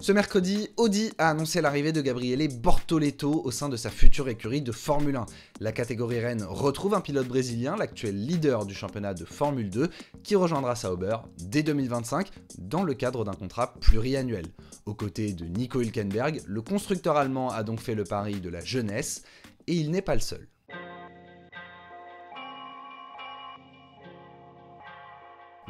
Ce mercredi, Audi a annoncé l'arrivée de Gabriele Bortoleto au sein de sa future écurie de Formule 1. La catégorie Rennes retrouve un pilote brésilien, l'actuel leader du championnat de Formule 2, qui rejoindra Sauber dès 2025 dans le cadre d'un contrat pluriannuel. Aux côtés de Nico Hülkenberg, le constructeur allemand a donc fait le pari de la jeunesse, et il n'est pas le seul.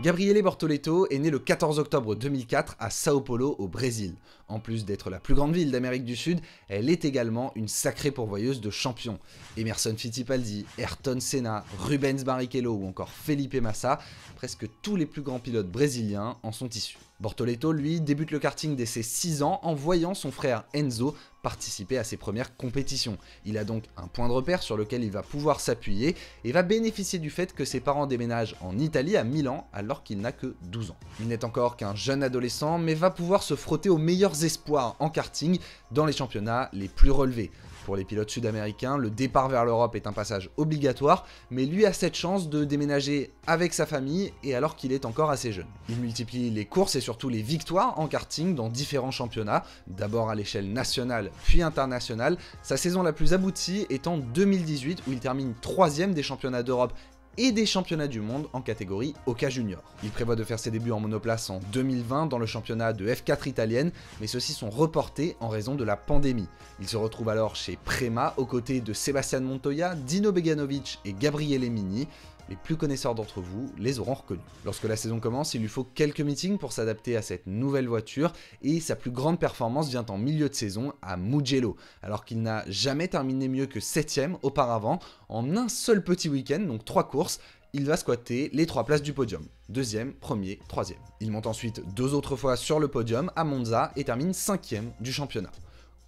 Gabriele Bortoleto est né le 14 octobre 2004 à Sao Paulo au Brésil. En plus d'être la plus grande ville d'Amérique du Sud, elle est également une sacrée pourvoyeuse de champions. Emerson Fittipaldi, Ayrton Senna, Rubens Barrichello ou encore Felipe Massa, presque tous les plus grands pilotes brésiliens en sont issus. Bortoleto, lui, débute le karting dès ses 6 ans en voyant son frère Enzo participer à ses premières compétitions. Il a donc un point de repère sur lequel il va pouvoir s'appuyer et va bénéficier du fait que ses parents déménagent en Italie à Milan alors qu'il n'a que 12 ans. Il n'est encore qu'un jeune adolescent mais va pouvoir se frotter aux meilleurs espoirs en karting dans les championnats les plus relevés. Pour les pilotes sud-américains, le départ vers l'Europe est un passage obligatoire, mais lui a cette chance de déménager avec sa famille et alors qu'il est encore assez jeune. Il multiplie les courses et surtout les victoires en karting dans différents championnats, d'abord à l'échelle nationale puis internationale, sa saison la plus aboutie étant 2018 où il termine 3ème des championnats d'Europe et des championnats du monde en catégorie Oka Junior. Il prévoit de faire ses débuts en monoplace en 2020 dans le championnat de F4 italienne, mais ceux-ci sont reportés en raison de la pandémie. Il se retrouve alors chez Prema aux côtés de Sebastian Montoya, Dino Beganovic et Gabriele Mini. Les plus connaisseurs d'entre vous les auront reconnus. Lorsque la saison commence, il lui faut quelques meetings pour s'adapter à cette nouvelle voiture et sa plus grande performance vient en milieu de saison à Mugello, alors qu'il n'a jamais terminé mieux que 7ème auparavant. En un seul petit week-end, donc 3 courses, il va squatter les 3 places du podium. 2ème, 1er, 3ème. Il monte ensuite 2 autres fois sur le podium à Monza et termine 5ème du championnat.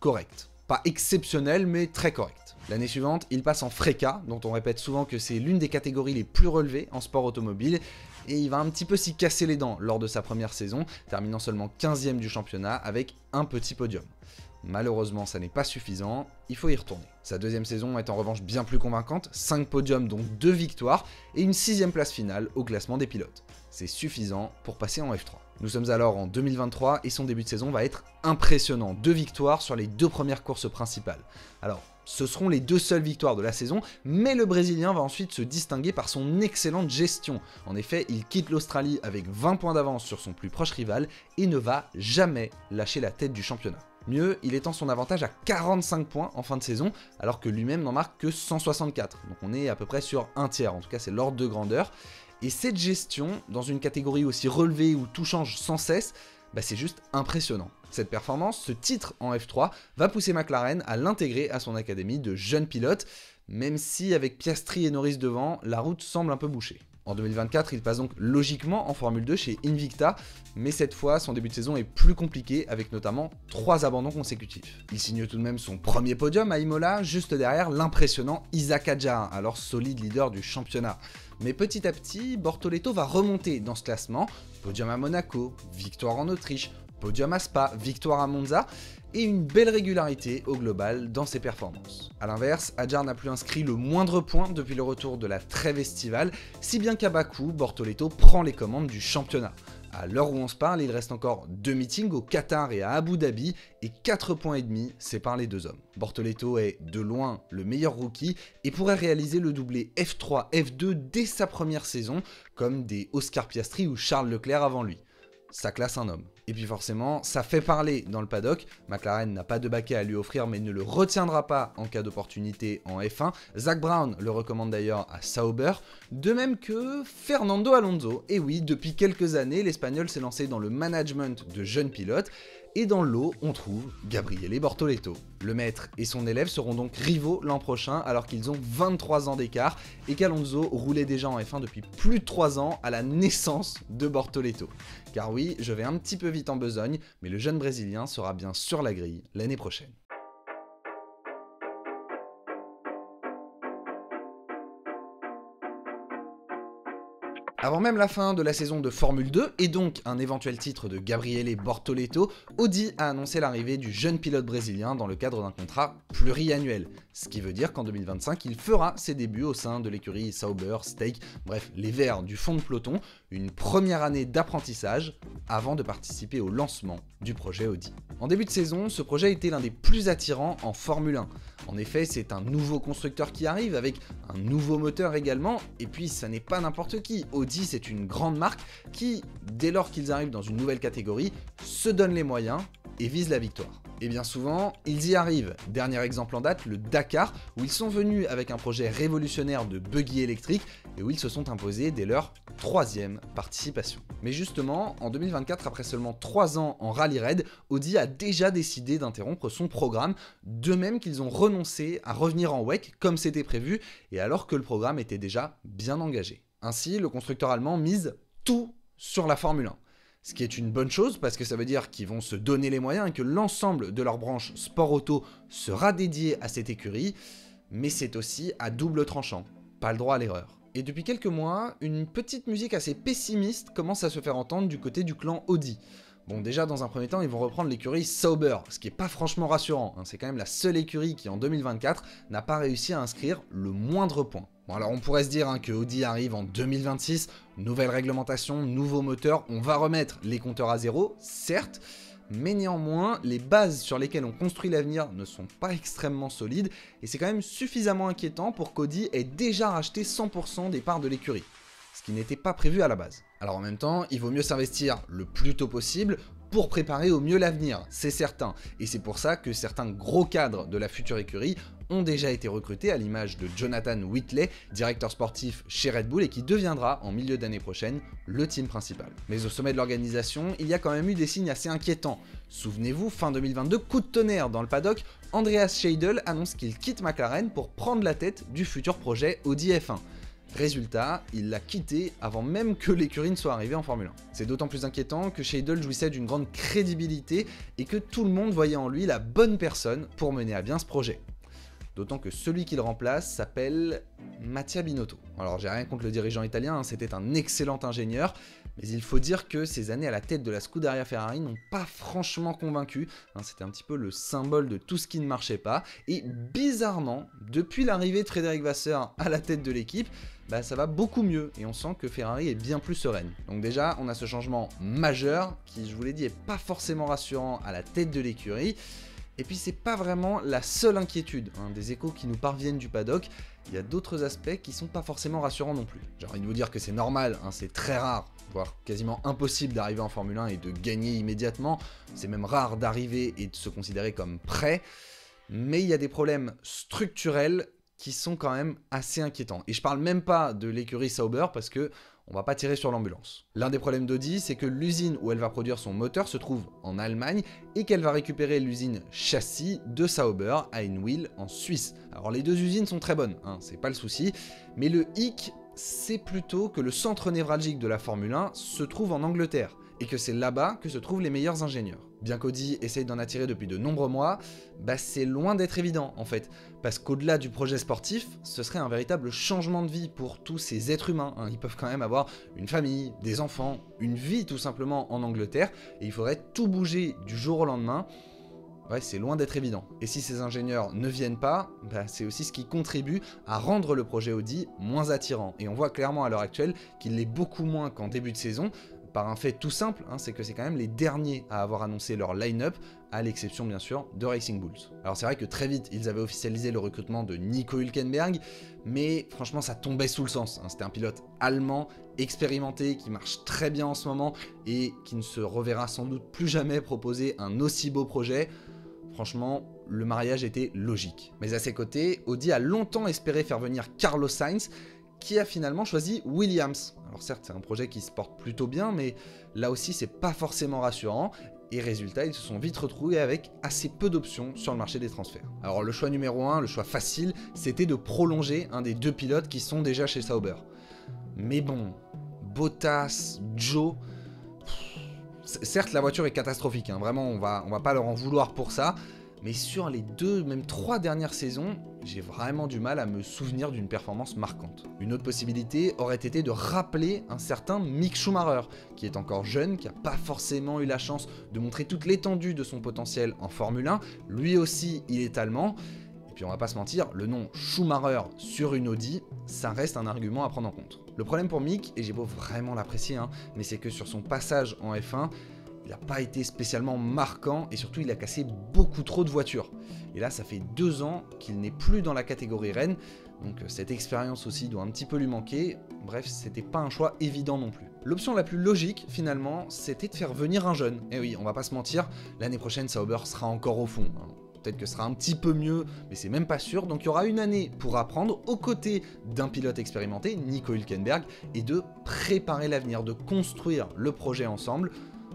Correct. Pas exceptionnel, mais très correct. L'année suivante, il passe en FRECA, dont on répète souvent que c'est l'une des catégories les plus relevées en sport automobile, et il va un petit peu s'y casser les dents lors de sa première saison, terminant seulement 15ème du championnat avec un petit podium. Malheureusement, ça n'est pas suffisant, il faut y retourner. Sa deuxième saison est en revanche bien plus convaincante, 5 podiums dont 2 victoires, et une 6ème place finale au classement des pilotes. C'est suffisant pour passer en F3. Nous sommes alors en 2023 et son début de saison va être impressionnant. 2 victoires sur les 2 premières courses principales. Alors, ce seront les 2 seules victoires de la saison, mais le Brésilien va ensuite se distinguer par son excellente gestion. En effet, il quitte l'Australie avec 20 points d'avance sur son plus proche rival et ne va jamais lâcher la tête du championnat. Mieux, il étend son avantage à 45 points en fin de saison, alors que lui-même n'en marque que 164. Donc on est à peu près sur un tiers, en tout cas c'est l'ordre de grandeur. Et cette gestion, dans une catégorie aussi relevée où tout change sans cesse, c'est juste impressionnant. Cette performance, ce titre en F3, va pousser McLaren à l'intégrer à son académie de jeunes pilotes, même si avec Piastri et Norris devant, la route semble un peu bouchée. En 2024, il passe donc logiquement en Formule 2 chez Invicta, mais cette fois, son début de saison est plus compliqué avec notamment 3 abandons consécutifs. Il signe tout de même son premier podium à Imola, juste derrière l'impressionnant Isaac Hadjar, alors solide leader du championnat. Mais petit à petit, Bortoleto va remonter dans ce classement, podium à Monaco, victoire en Autriche, podium à Spa, victoire à Monza, et une belle régularité au global dans ses performances. A l'inverse, Hadjar n'a plus inscrit le moindre point depuis le retour de la trêve estivale, si bien qu'à Bakou, Bortoleto prend les commandes du championnat. À l'heure où on se parle, il reste encore 2 meetings au Qatar et à Abu Dhabi et 4,5 points séparent les 2 hommes. Bortoleto est de loin le meilleur rookie et pourrait réaliser le doublé F3, F2 dès sa première saison, comme des Oscar Piastri ou Charles Leclerc avant lui. Ça classe un homme. Et puis forcément, ça fait parler dans le paddock. McLaren n'a pas de baquet à lui offrir mais ne le retiendra pas en cas d'opportunité en F1. Zak Brown le recommande d'ailleurs à Sauber, de même que Fernando Alonso. Et oui, depuis quelques années, l'Espagnol s'est lancé dans le management de jeunes pilotes. Et dans le lot, on trouve Gabriele Bortoleto. Le maître et son élève seront donc rivaux l'an prochain alors qu'ils ont 23 ans d'écart et qu'Alonso roulait déjà en F1 depuis plus de 3 ans à la naissance de Bortoleto. Car oui, je vais un petit peu vite en besogne, mais le jeune Brésilien sera bien sur la grille l'année prochaine. Avant même la fin de la saison de Formule 2, et donc un éventuel titre de Gabriele Bortoleto, Audi a annoncé l'arrivée du jeune pilote brésilien dans le cadre d'un contrat pluriannuel. Ce qui veut dire qu'en 2025, il fera ses débuts au sein de l'écurie Sauber, Stake, bref, les Verts du fond de peloton, une première année d'apprentissage avant de participer au lancement du projet Audi. En début de saison, ce projet était l'un des plus attirants en Formule 1. En effet, c'est un nouveau constructeur qui arrive avec un nouveau moteur également, et puis ça n'est pas n'importe qui. Audi, c'est une grande marque qui, dès lors qu'ils arrivent dans une nouvelle catégorie, se donne les moyens et vise la victoire. Et bien souvent, ils y arrivent. Dernier exemple en date, le Dakar, où ils sont venus avec un projet révolutionnaire de buggy électrique et où ils se sont imposés dès leur 3e participation. Mais justement, en 2024, après seulement 3 ans en rallye raid, Audi a déjà décidé d'interrompre son programme, de même qu'ils ont renoncé à revenir en WEC comme c'était prévu, et alors que le programme était déjà bien engagé. Ainsi, le constructeur allemand mise tout sur la Formule 1. Ce qui est une bonne chose parce que ça veut dire qu'ils vont se donner les moyens et que l'ensemble de leur branche sport auto sera dédié à cette écurie, mais c'est aussi à double tranchant, pas le droit à l'erreur. Et depuis quelques mois, une petite musique assez pessimiste commence à se faire entendre du côté du clan Audi. Bon, déjà dans un premier temps, ils vont reprendre l'écurie Sauber, ce qui est pas franchement rassurant, hein. C'est quand même la seule écurie qui en 2024 n'a pas réussi à inscrire le moindre point. Bon, alors on pourrait se dire que Audi arrive en 2026, nouvelle réglementation, nouveau moteur, on va remettre les compteurs à zéro, certes, mais néanmoins, les bases sur lesquelles on construit l'avenir ne sont pas extrêmement solides, et c'est quand même suffisamment inquiétant pour qu'Audi ait déjà racheté 100% des parts de l'écurie, ce qui n'était pas prévu à la base. Alors en même temps, il vaut mieux s'investir le plus tôt possible pour préparer au mieux l'avenir, c'est certain, et c'est pour ça que certains gros cadres de la future écurie ont déjà été recrutés, à l'image de Jonathan Whitley, directeur sportif chez Red Bull et qui deviendra en milieu d'année prochaine le team principal. Mais au sommet de l'organisation, il y a quand même eu des signes assez inquiétants. Souvenez-vous, fin 2022, coup de tonnerre dans le paddock, Andreas Seidl annonce qu'il quitte McLaren pour prendre la tête du futur projet Audi F1. Résultat, il l'a quitté avant même que l'écurie ne soit arrivée en Formule 1. C'est d'autant plus inquiétant que Seidl jouissait d'une grande crédibilité et que tout le monde voyait en lui la bonne personne pour mener à bien ce projet. D'autant que celui qui le remplace s'appelle Mattia Binotto. Alors j'ai rien contre le dirigeant italien, c'était un excellent ingénieur, mais il faut dire que ces années à la tête de la Scuderia Ferrari n'ont pas franchement convaincu, c'était un petit peu le symbole de tout ce qui ne marchait pas, et bizarrement, depuis l'arrivée de Frédéric Vasseur à la tête de l'équipe, ça va beaucoup mieux, et on sent que Ferrari est bien plus sereine. Donc déjà, on a ce changement majeur, qui je vous l'ai dit, est pas forcément rassurant à la tête de l'écurie. Et puis c'est pas vraiment la seule inquiétude, des échos qui nous parviennent du paddock, il y a d'autres aspects qui sont pas forcément rassurants non plus. J'ai envie de vous dire que c'est normal, c'est très rare, voire quasiment impossible d'arriver en Formule 1 et de gagner immédiatement, c'est même rare d'arriver et de se considérer comme prêt, mais il y a des problèmes structurels qui sont quand même assez inquiétants. Et je parle même pas de l'écurie Sauber parce que on va pas tirer sur l'ambulance. L'un des problèmes d'Audi, c'est que l'usine où elle va produire son moteur se trouve en Allemagne et qu'elle va récupérer l'usine châssis de Sauber à Hinwil en Suisse. Alors les deux usines sont très bonnes, c'est pas le souci, mais le hic, c'est plutôt que le centre névralgique de la Formule 1 se trouve en Angleterre et que c'est là-bas que se trouvent les meilleurs ingénieurs. Bien qu'Audi essaye d'en attirer depuis de nombreux mois, c'est loin d'être évident en fait, parce qu'au-delà du projet sportif, ce serait un véritable changement de vie pour tous ces êtres humains. Ils peuvent quand même avoir une famille, des enfants, une vie tout simplement en Angleterre, et il faudrait tout bouger du jour au lendemain. Ouais, c'est loin d'être évident. Et si ces ingénieurs ne viennent pas, c'est aussi ce qui contribue à rendre le projet Audi moins attirant. Et on voit clairement à l'heure actuelle qu'il l'est beaucoup moins qu'en début de saison, par un fait tout simple, c'est que c'est quand même les derniers à avoir annoncé leur line-up, à l'exception bien sûr de Racing Bulls. Alors c'est vrai que très vite, ils avaient officialisé le recrutement de Nico Hülkenberg, mais franchement ça tombait sous le sens. C'était un pilote allemand, expérimenté, qui marche très bien en ce moment, et qui ne se reverra sans doute plus jamais proposer un aussi beau projet. Franchement, le mariage était logique. Mais à ses côtés, Audi a longtemps espéré faire venir Carlos Sainz, qui a finalement choisi Williams. Alors certes, c'est un projet qui se porte plutôt bien, mais là aussi, c'est pas forcément rassurant. Et résultat, ils se sont vite retrouvés avec assez peu d'options sur le marché des transferts. Alors le choix numéro 1, le choix facile, c'était de prolonger un des deux pilotes qui sont déjà chez Sauber. Mais bon, Bottas, Joe... Certes, la voiture est catastrophique, vraiment, on va pas leur en vouloir pour ça. Mais sur les 2, même 3 dernières saisons, j'ai vraiment du mal à me souvenir d'une performance marquante. Une autre possibilité aurait été de rappeler un certain Mick Schumacher, qui est encore jeune, qui n'a pas forcément eu la chance de montrer toute l'étendue de son potentiel en Formule 1. Lui aussi, il est allemand. Et puis on va pas se mentir, le nom Schumacher sur une Audi, ça reste un argument à prendre en compte. Le problème pour Mick, et j'ai beau vraiment l'apprécier, mais c'est que sur son passage en F1, il n'a pas été spécialement marquant et surtout il a cassé beaucoup trop de voitures. Et là ça fait 2 ans qu'il n'est plus dans la catégorie Rennes, donc cette expérience aussi doit un petit peu lui manquer. Bref, c'était pas un choix évident non plus. L'option la plus logique finalement, c'était de faire venir un jeune. Et oui, on va pas se mentir, l'année prochaine Sauber sera encore au fond. Peut-être que ce sera un petit peu mieux, mais c'est même pas sûr. Donc il y aura une année pour apprendre aux côtés d'un pilote expérimenté, Nico Hülkenberg, et de préparer l'avenir, de construire le projet ensemble.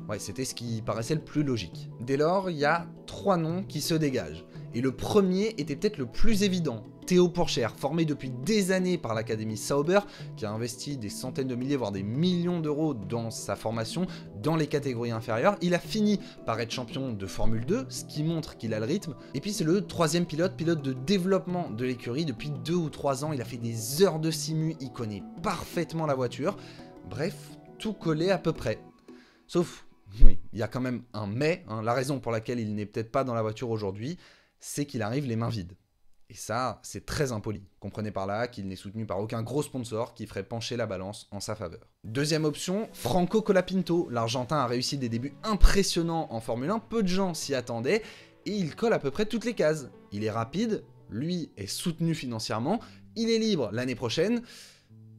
Ouais, c'était ce qui paraissait le plus logique. Dès lors, il y a 3 noms qui se dégagent. Et le premier était peut-être le plus évident. Théo Pourchaire, formé depuis des années par l'Académie Sauber, qui a investi des centaines de milliers, voire des millions d'euros dans sa formation, dans les catégories inférieures. Il a fini par être champion de Formule 2, ce qui montre qu'il a le rythme. Et puis c'est le 3e pilote de développement de l'écurie. Depuis 2 ou 3 ans, il a fait des heures de simu, il connaît parfaitement la voiture. Bref, tout collait à peu près. Sauf... oui, il y a quand même un mais, la raison pour laquelle il n'est peut-être pas dans la voiture aujourd'hui, c'est qu'il arrive les mains vides. Et ça, c'est très impoli. Comprenez par là qu'il n'est soutenu par aucun gros sponsor qui ferait pencher la balance en sa faveur. Deuxième option, Franco Colapinto. L'Argentin a réussi des débuts impressionnants en Formule 1, peu de gens s'y attendaient, et il colle à peu près toutes les cases. Il est rapide, lui est soutenu financièrement, il est libre l'année prochaine.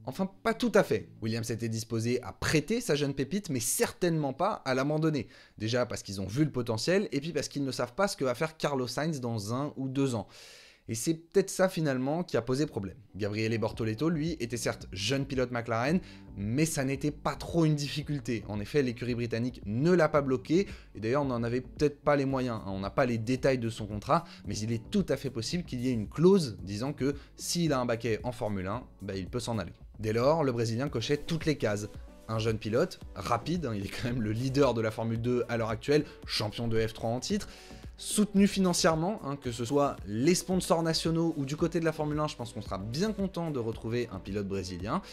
Enfin, pas tout à fait. Williams était disposé à prêter sa jeune pépite, mais certainement pas à l'abandonner. Déjà parce qu'ils ont vu le potentiel, et puis parce qu'ils ne savent pas ce que va faire Carlos Sainz dans 1 ou 2 ans. Et c'est peut-être ça finalement qui a posé problème. Gabriele Bortoleto, lui, était certes jeune pilote McLaren, mais ça n'était pas trop une difficulté. En effet, l'écurie britannique ne l'a pas bloqué, et d'ailleurs on n'en avait peut-être pas les moyens, on n'a pas les détails de son contrat, mais il est tout à fait possible qu'il y ait une clause disant que s'il a un baquet en Formule 1, il peut s'en aller. Dès lors, le Brésilien cochait toutes les cases. Un jeune pilote, rapide, il est quand même le leader de la Formule 2 à l'heure actuelle, champion de F3 en titre, soutenu financièrement, que ce soit les sponsors nationaux ou du côté de la Formule 1, je pense qu'on sera bien content de retrouver un pilote brésilien.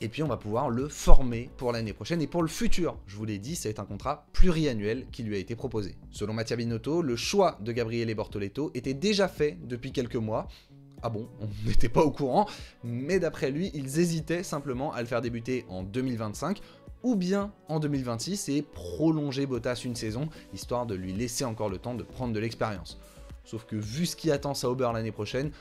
Et puis on va pouvoir le former pour l'année prochaine et pour le futur. Je vous l'ai dit, c'est un contrat pluriannuel qui lui a été proposé. Selon Mattia Binotto, le choix de Gabriele Bortoleto était déjà fait depuis quelques mois. Ah bon, on n'était pas au courant, mais d'après lui, ils hésitaient simplement à le faire débuter en 2025 ou bien en 2026 et prolonger Bottas une saison, histoire de lui laisser encore le temps de prendre de l'expérience. Sauf que vu ce qui attend Sauber l'année prochaine,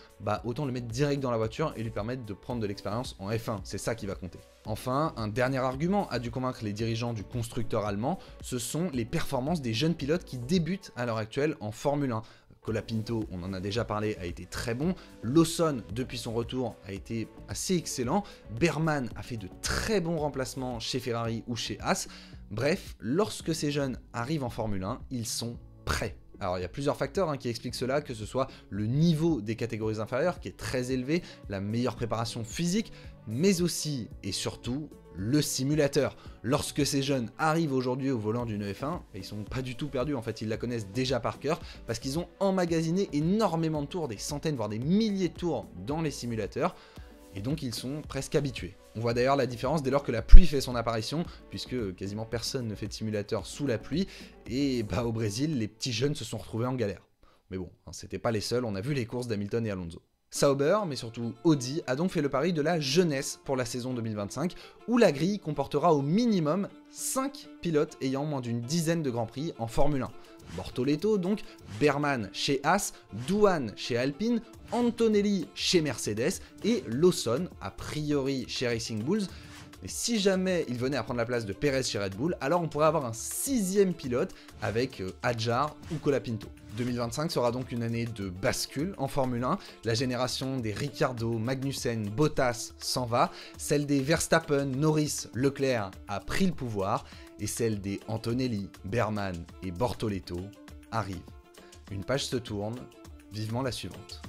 autant le mettre direct dans la voiture et lui permettre de prendre de l'expérience en F1, c'est ça qui va compter. Enfin, un dernier argument a dû convaincre les dirigeants du constructeur allemand, ce sont les performances des jeunes pilotes qui débutent à l'heure actuelle en Formule 1. Colapinto, on en a déjà parlé, a été très bon. Lawson, depuis son retour, a été assez excellent. Berman a fait de très bons remplacements chez Ferrari ou chez Haas. Bref, lorsque ces jeunes arrivent en Formule 1, ils sont prêts. Alors il y a plusieurs facteurs qui expliquent cela, que ce soit le niveau des catégories inférieures qui est très élevé, la meilleure préparation physique, mais aussi et surtout le simulateur. Lorsque ces jeunes arrivent aujourd'hui au volant d'une F1, ils sont pas du tout perdus, en fait ils la connaissent déjà par cœur parce qu'ils ont emmagasiné énormément de tours, des centaines voire des milliers de tours dans les simulateurs. Et donc ils sont presque habitués. On voit d'ailleurs la différence dès lors que la pluie fait son apparition, puisque quasiment personne ne fait de simulateur sous la pluie, et au Brésil, les petits jeunes se sont retrouvés en galère. Mais bon, c'était pas les seuls, on a vu les courses d'Hamilton et Alonso. Sauber, mais surtout Audi, a donc fait le pari de la jeunesse pour la saison 2025, où la grille comportera au minimum 5 pilotes ayant moins d'une dizaine de grands prix en Formule 1. Bortoleto donc, Berman chez Haas, Douane chez Alpine, Antonelli chez Mercedes et Lawson a priori chez Racing Bulls. Mais si jamais il venait à prendre la place de Perez chez Red Bull, alors on pourrait avoir un 6e pilote avec Hadjar ou Colapinto. 2025 sera donc une année de bascule en Formule 1. La génération des Ricciardo, Magnussen, Bottas s'en va. Celle des Verstappen, Norris, Leclerc a pris le pouvoir. Et celle des Antonelli, Berman et Bortoleto arrive. Une page se tourne, vivement la suivante.